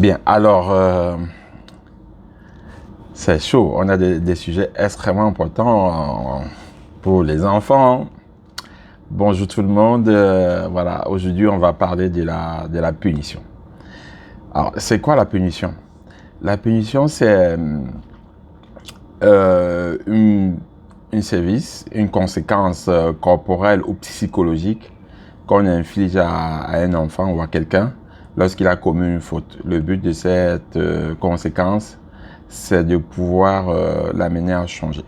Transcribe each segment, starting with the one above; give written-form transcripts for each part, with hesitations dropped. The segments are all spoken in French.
Bien, alors, c'est chaud. On a des sujets extrêmement importants pour les enfants. Bonjour tout le monde. Voilà, aujourd'hui, on va parler de la punition. Alors, c'est quoi la punition? La punition, c'est une sévice, une conséquence corporelle ou psychologique qu'on inflige à un enfant ou à quelqu'un lorsqu'il a commis une faute. Le but de cette conséquence, c'est de pouvoir l'amener à changer.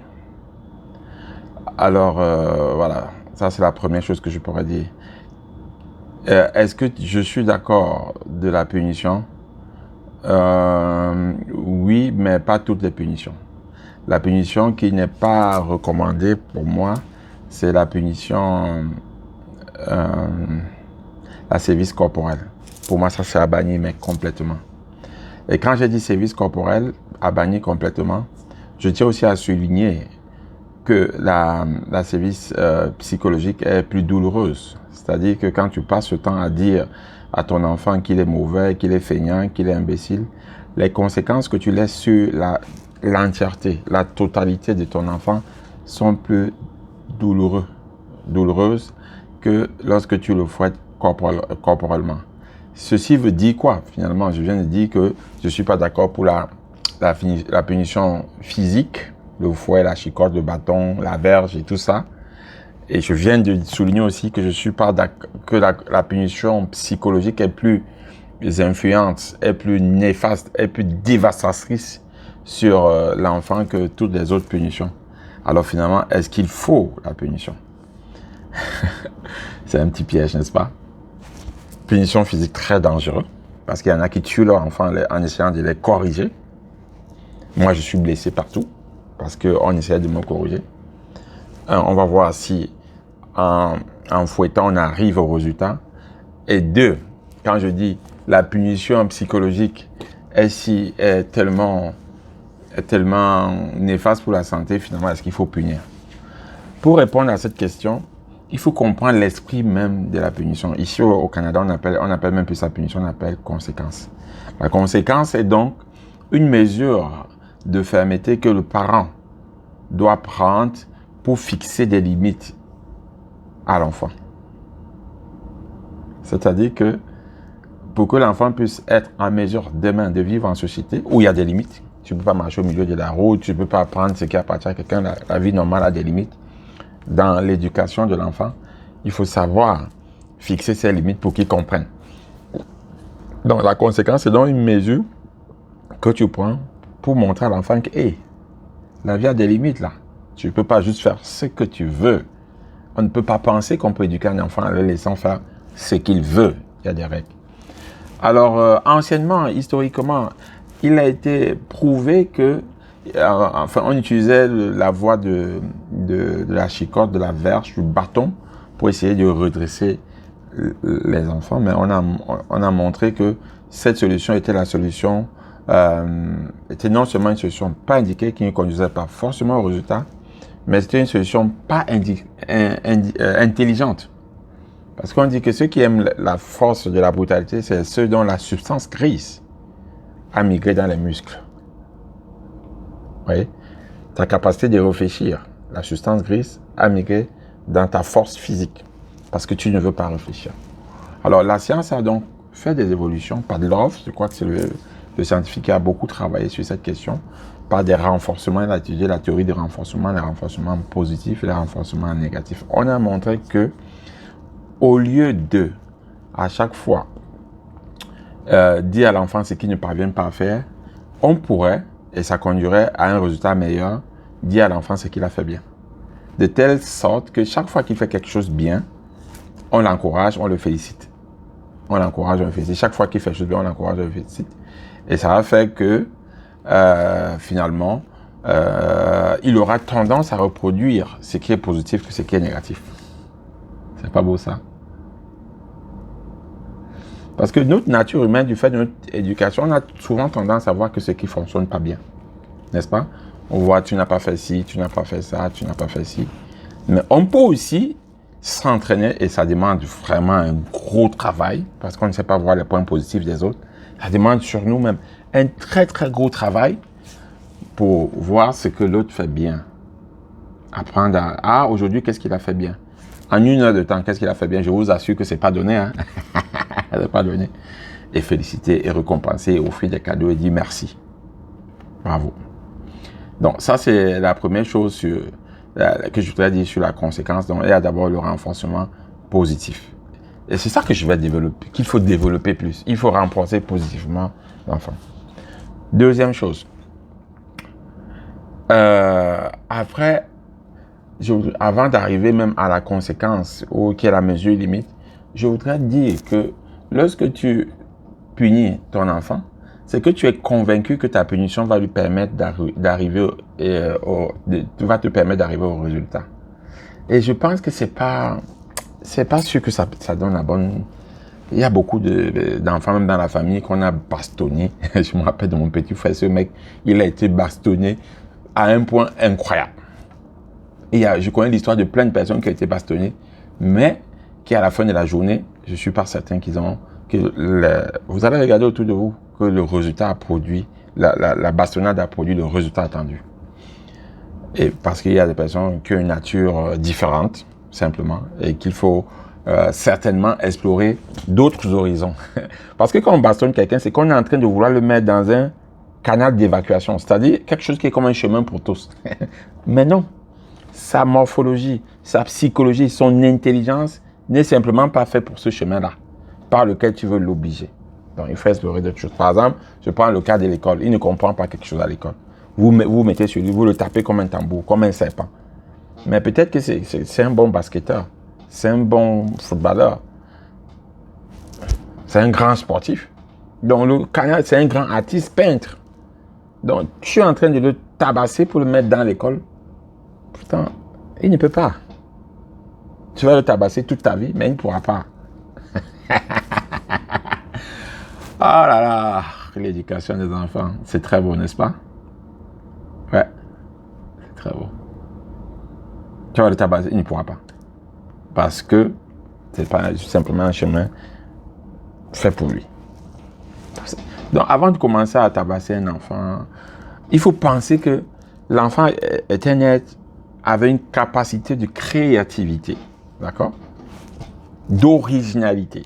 Alors, voilà, ça c'est la première chose que je pourrais dire. Est-ce que je suis d'accord de la punition? Oui, mais pas toutes les punitions. La punition qui n'est pas recommandée pour moi, c'est la punition, la sévice corporelle. Pour moi, ça c'est à bannir, mais complètement. Et quand j'ai dit sévice corporel, à bannir complètement, je tiens aussi à souligner que la sévice psychologique est plus douloureuse. C'est-à-dire que quand tu passes ce temps à dire à ton enfant qu'il est mauvais, qu'il est feignant, qu'il est imbécile, les conséquences que tu laisses sur l'entièreté, la totalité de ton enfant sont plus douloureuses que lorsque tu le fouettes corporellement. Ceci veut dire quoi finalement? Je viens de dire que je ne suis pas d'accord pour la punition physique, le fouet, la chicotte, le bâton, la verge et tout ça. Et je viens de souligner aussi que je ne suis pas d'accord que la punition psychologique est plus influente, est plus néfaste, est plus dévastatrice sur l'enfant que toutes les autres punitions. Alors finalement, est-ce qu'il faut la punition? C'est un petit piège, n'est-ce pas? Punition physique très dangereuse, parce qu'il y en a qui tuent leurs enfants en essayant de les corriger. Moi, je suis blessé partout, parce qu'on essaie de me corriger. On va voir si en fouettant, on arrive au résultat. Et deux, quand je dis la punition psychologique est tellement néfaste pour la santé, finalement, est-ce qu'il faut punir? Pour répondre à cette question, il faut comprendre l'esprit même de la punition. Ici, au Canada, on appelle même plus ça punition, on appelle conséquence. La conséquence est donc une mesure de fermeté que le parent doit prendre pour fixer des limites à l'enfant. C'est-à-dire que pour que l'enfant puisse être en mesure demain de vivre en société où il y a des limites, tu ne peux pas marcher au milieu de la route, tu ne peux pas prendre ce qui appartient à quelqu'un, la vie normale a des limites. Dans l'éducation de l'enfant, il faut savoir fixer ses limites pour qu'il comprenne. Donc la conséquence, c'est donc une mesure que tu prends pour montrer à l'enfant que hey, la vie a des limites là. Tu ne peux pas juste faire ce que tu veux. On ne peut pas penser qu'on peut éduquer un enfant en le laissant faire ce qu'il veut. Il y a des règles. Alors, anciennement, historiquement, il a été prouvé que, on utilisait la voie de la chicotte, de la verge, du bâton pour essayer de redresser les enfants. Mais on a montré que cette solution était la solution, était non seulement une solution pas indiquée qui ne conduisait pas forcément au résultat, mais c'était une solution pas intelligente. Parce qu'on dit que ceux qui aiment la force de la brutalité, c'est ceux dont la substance grise a migré dans les muscles. Vous voyez? Ta capacité de réfléchir, la substance grise a migré dans ta force physique. Parce que tu ne veux pas réfléchir. Alors la science a donc fait des évolutions. Pavlov, je crois que c'est le scientifique qui a beaucoup travaillé sur cette question. Par des renforcements, il a étudié la théorie des renforcements, les renforcements positifs et les renforcements négatifs. On a montré que au lieu de, à chaque fois, dire à l'enfant ce qu'il ne parvient pas à faire, on pourrait, et ça conduirait à un résultat meilleur, dire à l'enfant ce qu'il a fait bien. De telle sorte que chaque fois qu'il fait quelque chose bien, on l'encourage, on le félicite. On l'encourage, on le félicite. Chaque fois qu'il fait quelque chose bien, on l'encourage, on le félicite. Et ça va faire que, finalement, il aura tendance à reproduire ce qui est positif que ce qui est négatif. C'est pas beau ça? Parce que notre nature humaine, du fait de notre éducation, on a souvent tendance à voir que ce qui ne fonctionne pas bien. N'est-ce pas? On voit, tu n'as pas fait ci, tu n'as pas fait ça, tu n'as pas fait ci. Mais on peut aussi s'entraîner, et ça demande vraiment un gros travail, parce qu'on ne sait pas voir les points positifs des autres, Ça demande sur nous-mêmes un très, très gros travail pour voir ce que l'autre fait bien. Apprendre à... Ah, aujourd'hui, qu'est-ce qu'il a fait bien? En 1 heure de temps, qu'est-ce qu'il a fait bien? Je vous assure que c'est pas donné. Hein? C'est pas donné. Et féliciter, et récompenser, et offrir des cadeaux, et dire merci. Bravo. Donc, ça, c'est la première chose que je voudrais dire sur la conséquence. Donc, il y a d'abord le renforcement positif. Et c'est ça que je vais développer, qu'il faut développer plus. Il faut renforcer positivement l'enfant. Deuxième chose. Après, avant d'arriver même à la conséquence, ou qui est la mesure limite, je voudrais dire que lorsque tu punis ton enfant, c'est que tu es convaincu que ta punition va lui permettre d'arriver va te permettre d'arriver au résultat. Et je pense que c'est pas sûr que ça donne la bonne. Il y a beaucoup d'enfants, même dans la famille, qu'on a bastonné. Je me rappelle de mon petit frère, ce mec, il a été bastonné à un point incroyable. Et je connais l'histoire de plein de personnes qui ont été bastonnées, mais qui, à la fin de la journée, je suis pas certain vous allez regarder autour de vous que le résultat a produit, la bastonnade a produit le résultat attendu. Et parce qu'il y a des personnes qui ont une nature différente, simplement, et qu'il faut certainement explorer d'autres horizons. Parce que quand on bastonne quelqu'un, c'est qu'on est en train de vouloir le mettre dans un canal d'évacuation, c'est-à-dire quelque chose qui est comme un chemin pour tous. Mais non, sa morphologie, sa psychologie, son intelligence n'est simplement pas fait pour ce chemin-là, par lequel tu veux l'obliger. Donc, il faut explorer d'autres choses. Par exemple, je prends le cas de l'école. Il ne comprend pas quelque chose à l'école. Vous mettez sur lui, vous le tapez comme un tambour, comme un serpent. Mais peut-être que c'est un bon basketteur, c'est un bon footballeur, c'est un grand sportif. Donc, le canal, c'est un grand artiste peintre. Donc, tu es en train de le tabasser pour le mettre dans l'école. Pourtant, il ne peut pas. Tu vas le tabasser toute ta vie, mais il ne pourra pas. Oh là là, l'éducation des enfants, c'est très beau, n'est-ce pas? Ouais, c'est très beau. Tu vas le tabasser, il ne pourra pas. Parce que c'est pas simplement un chemin fait pour lui. Donc, avant de commencer à tabasser un enfant, il faut penser que l'enfant est un être avec une capacité de créativité, d'accord? D'originalité.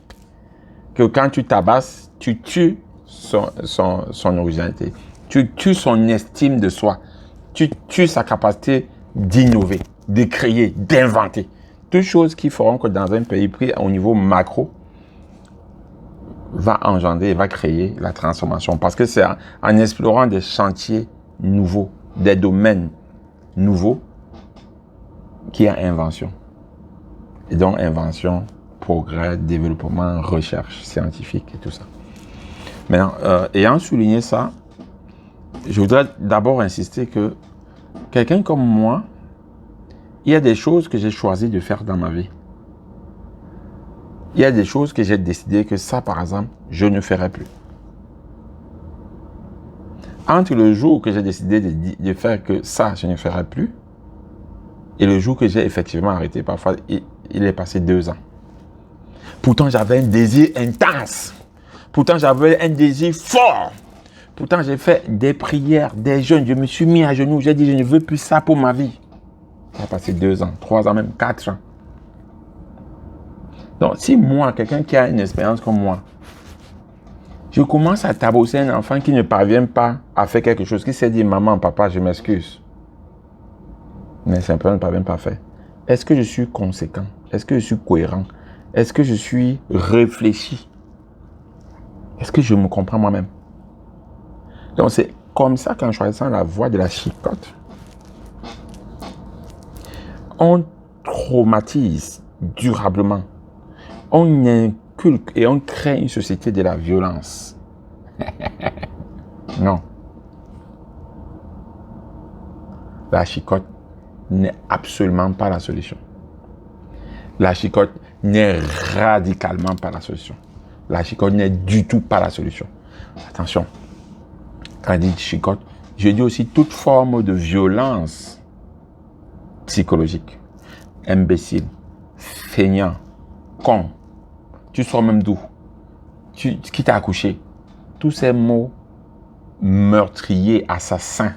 Que quand tu tabasses, tu tues son originalité. Tu tues son estime de soi. Tu tues sa capacité d'innover, de créer, d'inventer. Toutes choses qui feront que dans un pays pris au niveau macro, va engendrer, va créer la transformation. Parce que c'est en explorant des chantiers nouveaux, des domaines nouveaux, qu'il y a invention. Et donc, invention, progrès, développement, recherche scientifique et tout ça. Maintenant, ayant souligné ça, je voudrais d'abord insister que quelqu'un comme moi, il y a des choses que j'ai choisi de faire dans ma vie. Il y a des choses que j'ai décidé que ça, par exemple, je ne ferai plus. Entre le jour que j'ai décidé de faire que ça, je ne ferai plus, et le jour que j'ai effectivement arrêté, parfois, il est passé 2 ans. Pourtant, j'avais un désir intense. Pourtant, j'avais un désir fort. Pourtant, j'ai fait des prières, des jeûnes. Je me suis mis à genoux. J'ai dit, je ne veux plus ça pour ma vie. Ça a passé 2 ans, 3 ans, même 4 ans. Donc, si moi, quelqu'un qui a une expérience comme moi, je commence à tabasser un enfant qui ne parvient pas à faire quelque chose, qui s'est dit, maman, papa, je m'excuse. Mais simplement ne parvient pas à faire. Est-ce que je suis conséquent? Est-ce que je suis cohérent? Est-ce que je suis réfléchi? Est-ce que je me comprends moi-même? Donc, c'est comme ça qu'en choisissant la voie de la chicotte, on traumatise durablement. On inculque et on crée une société de la violence. Non. La chicotte n'est absolument pas la solution. La chicotte n'est radicalement pas la solution. La chicotte n'est du tout pas la solution. Attention, quand je dis chicotte, je dis aussi toute forme de violence psychologique. Imbécile, feignant, con, tu sors même d'où? Qui t'a accouché? tous ces mots meurtriers, assassins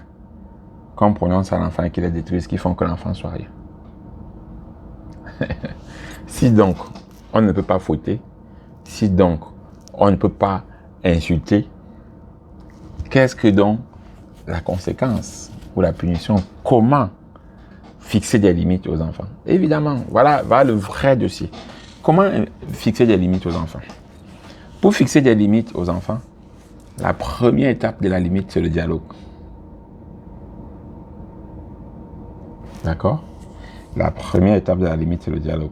qu'on prononce à l'enfant et qui les détruisent, qui font que l'enfant soit rien. Si donc on ne peut pas fouetter, si donc on ne peut pas insulter, qu'est-ce que donc la conséquence ou la punition? Comment fixer des limites aux enfants? Évidemment, voilà le vrai dossier. Comment fixer des limites aux enfants? Pour fixer des limites aux enfants, la première étape de la limite, c'est le dialogue. D'accord? La première étape de la limite, c'est le dialogue.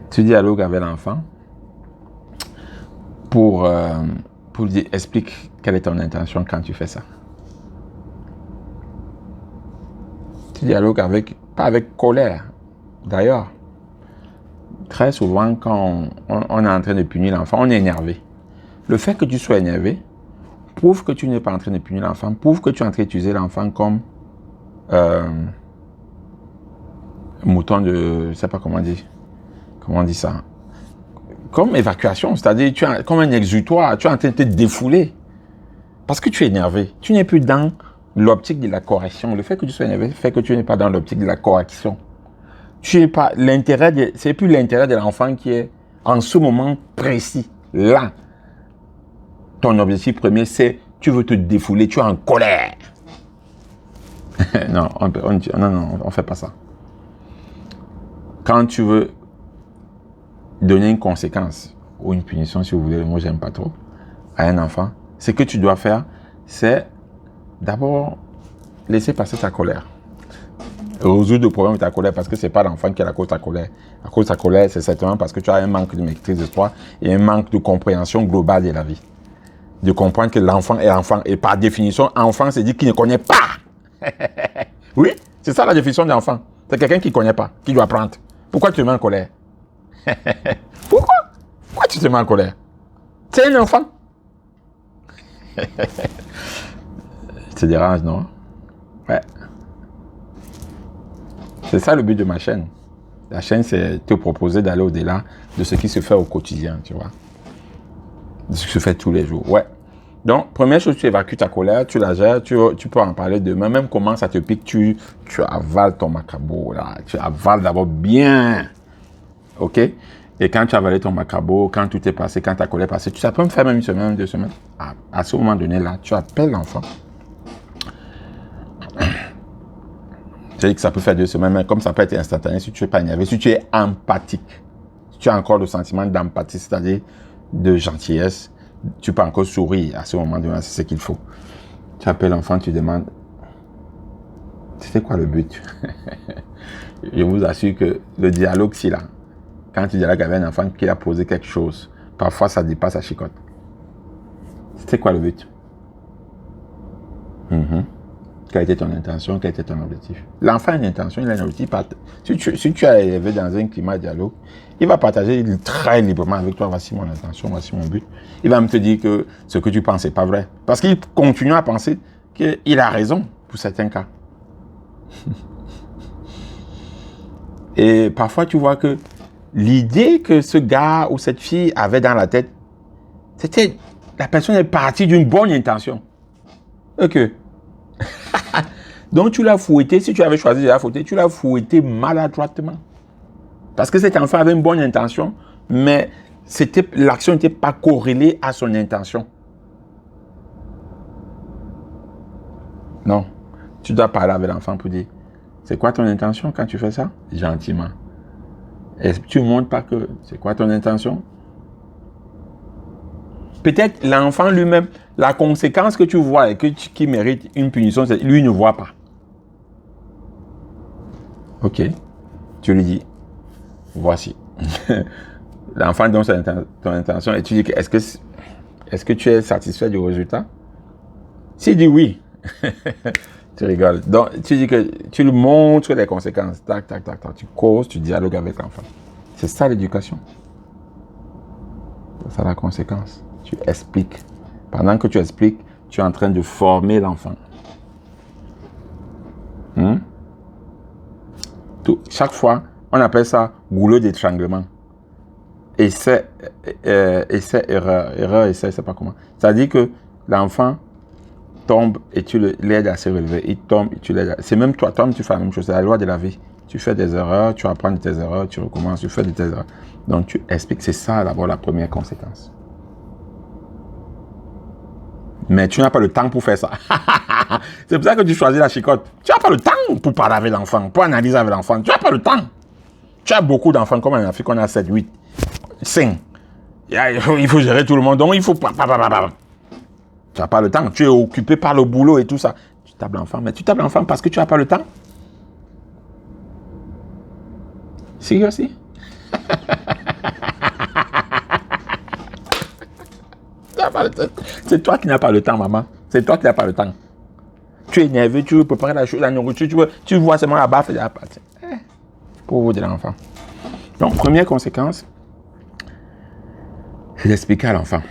Tu dialogues avec l'enfant pour lui dire, explique quelle est ton intention quand tu fais ça. Tu dialogues pas avec colère. D'ailleurs, très souvent, quand on est en train de punir l'enfant, on est énervé. Le fait que tu sois énervé prouve que tu n'es pas en train de punir l'enfant, prouve que tu es en train d'utiliser l'enfant comme mouton de... Je ne sais pas comment on dit ça. Comme évacuation, c'est-à-dire comme un exutoire, tu es en train de te défouler. Parce que tu es énervé. Tu n'es plus dans l'optique de la correction. Le fait que tu sois énervé fait que tu n'es pas dans l'optique de la correction. C'est plus l'intérêt de l'enfant qui est en ce moment précis. Là, ton objectif premier, c'est tu veux te défouler, tu es en colère. Non, on ne fait pas ça. Quand tu veux donner une conséquence ou une punition, si vous voulez, moi j'aime pas trop, à un enfant, ce que tu dois faire, c'est d'abord laisser passer ta colère. Résoudre le problème de ta colère, parce que c'est pas l'enfant qui est la cause de ta colère. La cause de ta colère, c'est certainement parce que tu as un manque de maîtrise de soi et un manque de compréhension globale de la vie. De comprendre que l'enfant est enfant. Et par définition, enfant, c'est dire qu'il ne connaît pas. Oui, c'est ça la définition d'enfant. C'est quelqu'un qui ne connaît pas, qui doit apprendre. Pourquoi tu te mets en colère? Pourquoi tu te mets en colère? C'est un enfant. Ça te dérange, non? Ouais. C'est ça le but de ma chaîne. La chaîne, c'est te proposer d'aller au-delà de ce qui se fait au quotidien, tu vois. De ce qui se fait tous les jours. Ouais. Donc, première chose, tu évacues ta colère, tu la gères, tu peux en parler demain. Même comment ça te pique, tu avales ton macabo, là. Tu avales d'abord bien. OK? Et quand tu as avalé ton macabo, quand tout est passé, quand ta colère est passée, ça peut me faire même une semaine, 2 semaines. À ce moment donné, là, tu appelles l'enfant. C'est-à-dire que ça peut faire 2 semaines, mais comme ça peut être instantané, si tu n'es pas énervé, si tu es empathique, si tu as encore le sentiment d'empathie, c'est-à-dire de gentillesse, tu peux encore sourire à ce moment-là, c'est ce qu'il faut. Tu appelles l'enfant, tu demandes, c'était quoi le but? Je vous assure que le dialogue, c'est là. Quand tu dialogues avec un enfant qui a posé quelque chose, parfois ça dépasse la chicotte. C'était quoi le but? Quelle était ton intention? Quel était ton objectif? L'enfant a une intention, il a un objectif. Si tu as élevé dans un climat de dialogue, il va partager très librement avec toi. Voici mon intention, voici mon but. Il va me te dire que ce que tu penses n'est pas vrai. Parce qu'il continue à penser qu'il a raison pour certains cas. Et parfois, tu vois que l'idée que ce gars ou cette fille avait dans la tête, c'était la personne est partie d'une bonne intention. Ok. Donc tu l'as fouetté, si tu avais choisi de la fouetter, tu l'as fouetté maladroitement. Parce que cet enfant avait une bonne intention, mais l'action n'était pas corrélée à son intention. Non. Tu dois parler avec l'enfant pour dire, c'est quoi ton intention quand tu fais ça? Gentiment. Est-ce que tu ne montres pas que c'est quoi ton intention? Peut-être l'enfant lui-même, la conséquence que tu vois et qui mérite une punition, c'est lui ne voit pas. Ok, tu lui dis, voici. L'enfant donne ton intention et tu dis, est-ce que tu es satisfait du résultat? S'il dit oui, tu rigoles. Donc, tu dis que tu lui montres les conséquences. Tac, tac, tac, tac. Tu causes, tu dialogues avec l'enfant. C'est ça l'éducation. C'est ça la conséquence. Tu expliques. Pendant que tu expliques, tu es en train de former l'enfant. Chaque fois, on appelle ça goulot d'étranglement. essai, essai, erreur, essai, je sais pas comment. Ça dit que l'enfant tombe et tu l'aides à se relever. Il tombe et tu l'aides. C'est même toi, tu fais la même chose. C'est la loi de la vie. Tu fais des erreurs, tu apprends de tes erreurs, tu recommences, tu fais de tes erreurs. Donc tu expliques, c'est ça d'abord la première conséquence. Mais tu n'as pas le temps pour faire ça. C'est pour ça que tu choisis la chicotte. Tu n'as pas le temps pour parler avec l'enfant, pour analyser avec l'enfant. Tu n'as pas le temps. Tu as beaucoup d'enfants, comme en Afrique, on a 7, 8, 5. Il faut gérer tout le monde, donc il faut... Tu n'as pas le temps. Tu es occupé par le boulot et tout ça. Tu tapes l'enfant, mais tu tapes l'enfant parce que tu n'as pas le temps. Sérieux aussi? C'est toi qui n'as pas le temps, maman. C'est toi qui n'as pas le temps. Tu es énervé, tu veux préparer la chose, la nourriture, tu vois seulement la baffe et la pâte. Pauvre de l'enfant. Donc, première conséquence, c'est d'expliquer à l'enfant.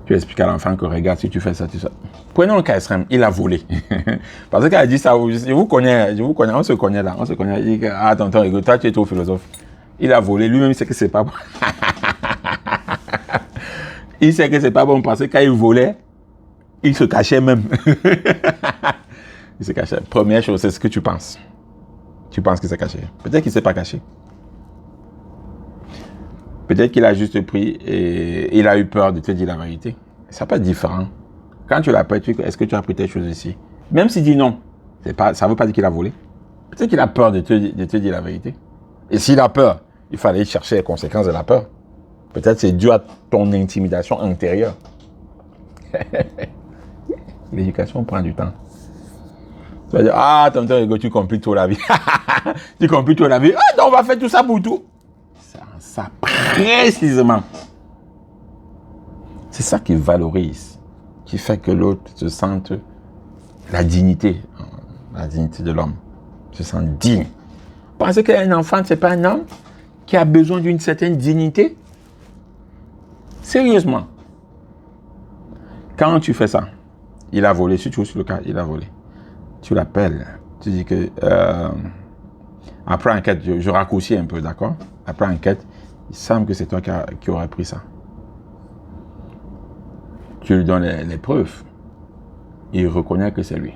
Tu expliques à l'enfant que regarde, si tu fais ça, tu sais. Prenons le cas extrême, il a volé. Parce qu'elle a dit ça, je vous connais, on se connaît là, on se connaît. Il dit, ah, tonton, écoute, toi, tu es trop philosophe. Il a volé, lui-même, il sait que c'est pas bon. Il sait que c'est pas bon parce que quand il volait, il se cachait même. Il se cachait. Première chose, c'est ce que tu penses. Tu penses qu'il s'est caché. Peut-être qu'il ne s'est pas caché. Peut-être qu'il a juste pris et il a eu peur de te dire la vérité. Ça peut être différent. Quand tu l'appelles, tu dis, est-ce que tu as pris telle chose ici? Même s'il dit non, ça ne veut pas dire qu'il a volé. Peut-être qu'il a peur de te dire la vérité. Et s'il a peur, il fallait chercher les conséquences de la peur. Peut-être c'est dû à ton intimidation intérieure. L'éducation prend du temps. Tu vas dire, ah, tonton Hugo, tu compliques trop la vie. Tu compliques trop la vie. Ah, donc on va faire tout ça pour tout. Ça précisément. C'est ça qui valorise, qui fait que l'autre se sente la dignité de l'homme. Se sent digne. Pensez qu'un enfant, ce n'est pas un homme qui a besoin d'une certaine dignité? Sérieusement. Quand tu fais ça, il a volé, si tu es sur le cas, il a volé. Tu l'appelles, tu dis que après enquête, je raccourcis un peu, d'accord? Après enquête, il semble que c'est toi qui aurais pris ça. Tu lui donnes les preuves. Il reconnaît que c'est lui.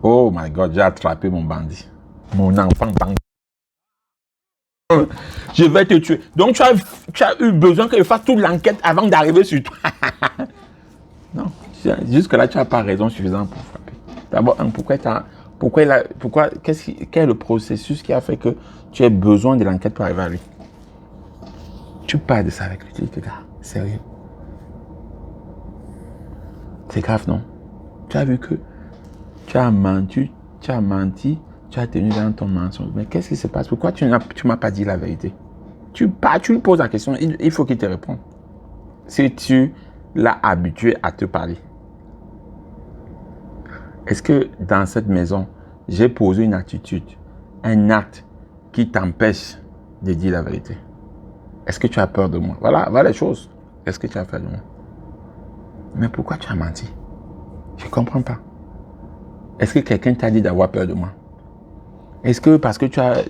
Oh my God, j'ai attrapé mon bandit. Mon enfant bandit. Je vais te tuer. Donc tu as eu besoin que je fasse toute l'enquête avant d'arriver sur toi. Non, jusque-là, tu n'as pas raison suffisante pour frapper. D'abord, quel est le processus qui a fait que tu aies besoin de l'enquête pour arriver à lui? Tu parles de ça avec lui, tu dis que gars, sérieux. C'est grave, non? Tu as vu que tu as menti, tu as tenu dans ton mensonge. Mais qu'est-ce qui se passe? Pourquoi tu ne m'as pas dit la vérité? Tu lui poses la question, il faut qu'il te réponde. Si tu l'as habitué à te parler. Est-ce que dans cette maison, j'ai posé une attitude, un acte qui t'empêche de dire la vérité? Est-ce que tu as peur de moi? Voilà les choses. Est-ce que tu as peur de moi? Mais pourquoi tu as menti? Je ne comprends pas. Est-ce que quelqu'un t'a dit d'avoir peur de moi? Est-ce que parce que tu as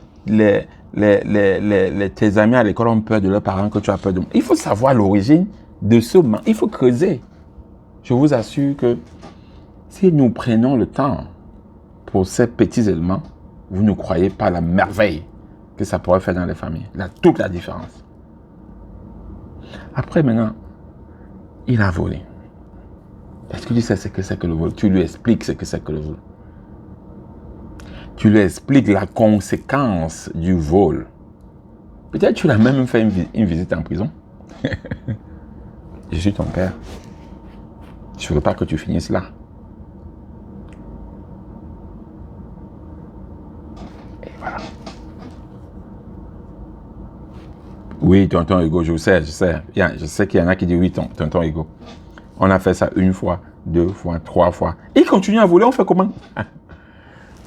tes amis à l'école ont peur de leurs parents que tu as peur de moi? Il faut savoir l'origine de ce mal. Il faut creuser. Je vous assure que si nous prenons le temps pour ces petits éléments, vous ne croyez pas la merveille que ça pourrait faire dans les familles. Toute la différence. Après, maintenant, il a volé. Est-ce que tu sais ce que c'est que le vol? Tu lui expliques ce que c'est que le vol. Tu lui expliques la conséquence du vol. Peut-être tu l'as même fait une visite en prison. Je suis ton père. Je ne veux pas que tu finisses là. Et voilà. Oui, tonton Hugo, je sais. Je sais qu'il y en a qui disent oui, tonton Hugo. On a fait ça 1 fois, 2 fois, 3 fois. Il continue à voler, on fait comment?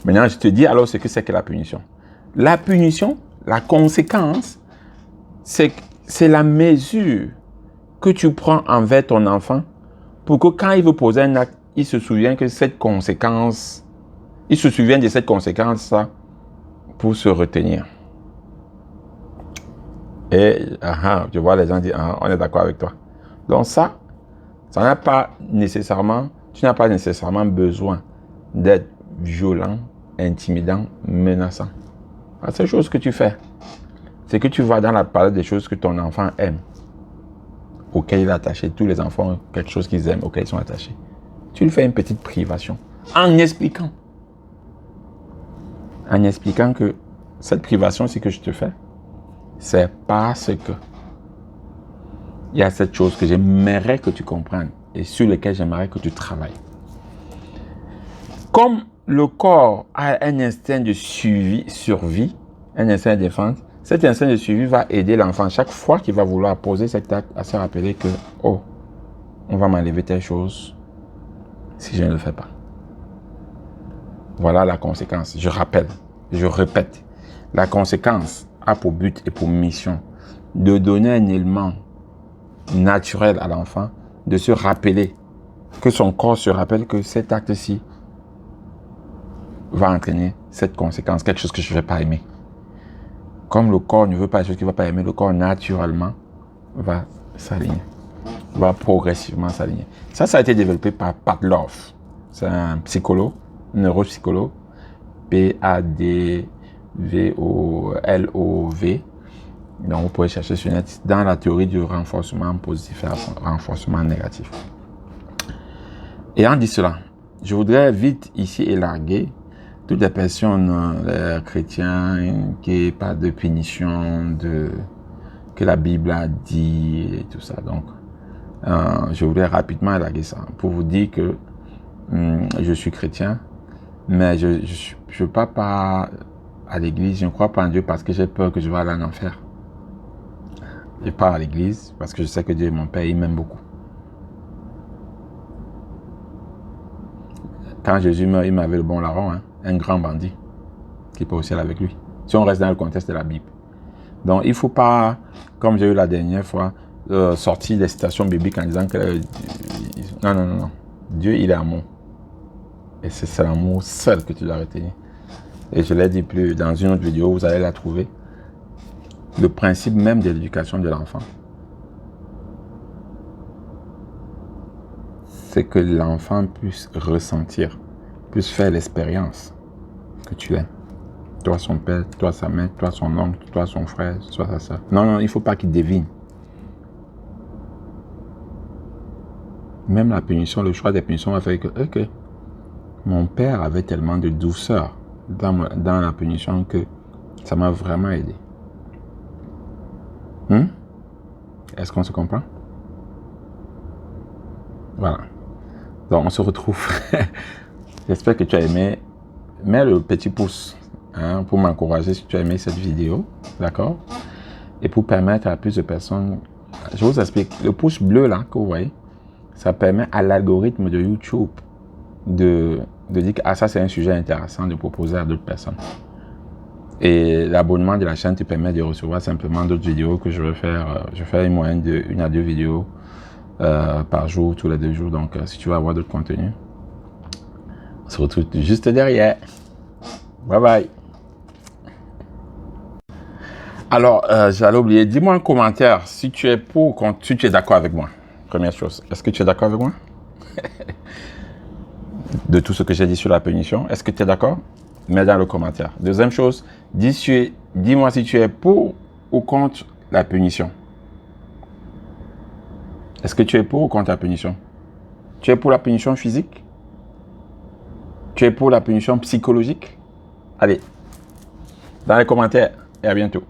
Maintenant, je te dis alors ce que c'est que la punition. La punition, la conséquence, c'est la mesure que tu prends envers ton enfant pour que quand il veut poser un acte, il se souvient que cette conséquence, il se souvient de cette conséquence-là pour se retenir. Et je vois les gens dire, on est d'accord avec toi. Donc ça n'a pas nécessairement, tu n'as pas nécessairement besoin d'être violent, intimidant, menaçant. La seule chose que tu fais, c'est que tu vas dans la palette des choses que ton enfant aime, auxquelles il est attaché. Tous les enfants ont quelque chose qu'ils aiment, auxquels ils sont attachés. Tu lui fais une petite privation en expliquant. En expliquant que cette privation, c'est que je te fais, c'est parce que il y a cette chose que j'aimerais que tu comprennes et sur laquelle j'aimerais que tu travailles. Comme le corps a un instinct de survie, un instinct de défense, cet instinct de survie va aider l'enfant chaque fois qu'il va vouloir poser cet acte à se rappeler que, oh, on va m'enlever telle chose si je ne le fais pas. Voilà la conséquence. Je rappelle, je répète. La conséquence a pour but et pour mission de donner un élément naturel à l'enfant, de se rappeler, que son corps se rappelle que cet acte-ci va entraîner cette conséquence, quelque chose que je ne vais pas aimer. Comme le corps ne veut pas quelque chose qu'il ne va pas aimer, le corps naturellement va s'aligner, va progressivement s'aligner. Ça a été développé par Pavlov. C'est un psychologue, neuropsychologue, P-A-D-V-O-L-O-V. Donc vous pouvez chercher sur net dans la théorie du renforcement positif et renforcement négatif. Et en dit cela, je voudrais vite ici élarguer toutes les personnes, les chrétiens, qui n'ont pas de punition, que la Bible a dit et tout ça. Donc, je voudrais rapidement élarguer ça pour vous dire que je suis chrétien, mais je ne pars pas à l'église, je ne crois pas en Dieu parce que j'ai peur que je vais aller en enfer. Je pars à l'église parce que je sais que Dieu est mon Père, il m'aime beaucoup. Quand Jésus meurt, il m'avait le bon larron, un grand bandit qui peut au ciel avec lui. Si on reste dans le contexte de la Bible. Donc il ne faut pas, comme j'ai eu la dernière fois, sortir des citations bibliques en disant que... non. Dieu, il est amour. Et c'est l'amour seul que tu dois retenir. Et je l'ai dit plus dans une autre vidéo, vous allez la trouver. Le principe même de l'éducation de l'enfant, c'est que l'enfant puisse ressentir, puisse faire l'expérience que tu l'aimes. Toi son père, toi sa mère, toi son oncle, toi son frère, toi sa soeur. Non, il ne faut pas qu'il devine. Même la punition, le choix des punitions va faire que, ok, mon père avait tellement de douceur dans la punition que ça m'a vraiment aidé. Est-ce qu'on se comprend? Voilà. Donc, on se retrouve. J'espère que tu as aimé. Mets le petit pouce pour m'encourager si tu as aimé cette vidéo. D'accord? Et pour permettre à plus de personnes. Je vous explique. Le pouce bleu là que vous voyez, ça permet à l'algorithme de YouTube de dire que ça c'est un sujet intéressant de proposer à d'autres personnes. Et l'abonnement de la chaîne te permet de recevoir simplement d'autres vidéos que je vais faire. Je fais une moyenne de 1 à 2 vidéos par jour, tous les 2 jours. Donc, si tu veux avoir d'autres contenus, on se retrouve juste derrière. Bye bye. Alors, j'allais oublier. Dis-moi un commentaire si tu es pour ou contre, si tu es d'accord avec moi. Première chose, est-ce que tu es d'accord avec moi? De tout ce que j'ai dit sur la punition, est-ce que tu es d'accord? Mets dans le commentaire. Deuxième chose, dis-moi si tu es pour ou contre la punition. Est-ce que tu es pour ou contre la punition? Tu es pour la punition physique? Tu es pour la punition psychologique? Allez, dans les commentaires et à bientôt.